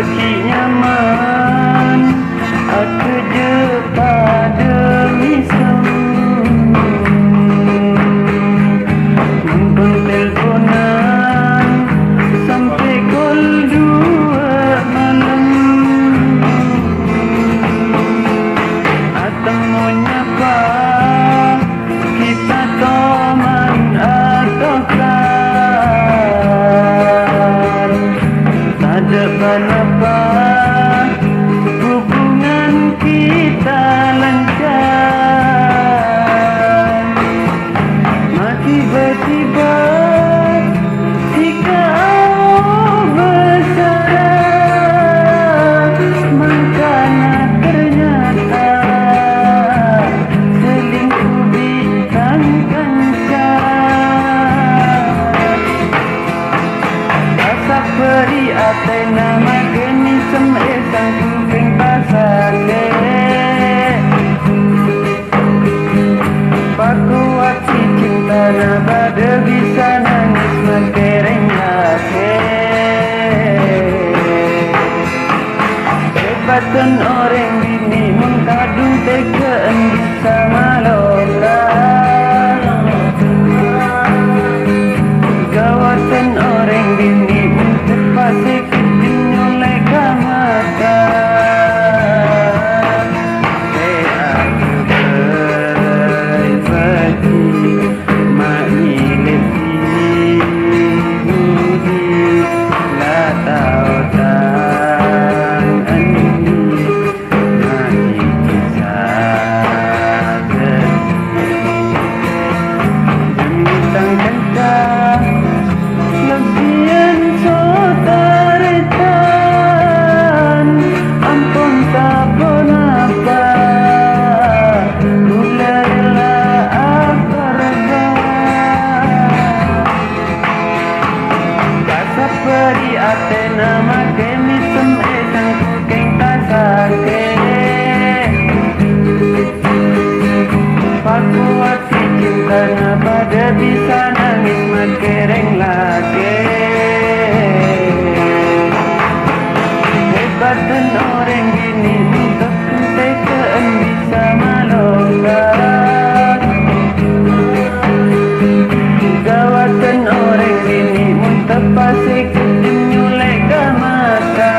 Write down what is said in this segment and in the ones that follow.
bagi nyaman aku je pada misem mumpung teleponan sampai pukul 2 malam atau mau nyapa kita teman atau kenapa hubungan kita lancar, tiba-tiba jika bersyarat makanya ternyata selingkuh ditangkan rasa peri atai nama geni semesang kuping pasale pakuat si cinta nabada bisa nangis mengereng lake hebatan orang bini mengkadung tegaan bisa malokan gawatan orang bini terpasik oleh kamata aku berbagi makni lebih budi lah tahu tan ini makni kisah bintang kancah lebihan sotaretan ampun tak pun apa mulailah apa rasa kasa peri ate nama kemi semesang kukeng tasake pakuat si cinta nabada bisa nangis makereng lagi hebatan orang gini untuk tegaan bisa malongkan gawatan orang gini untuk pasik nyulek ke mata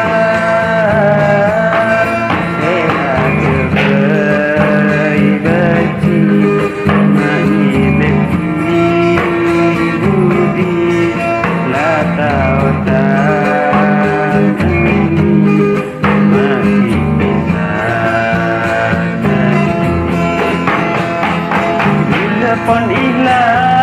pon ilah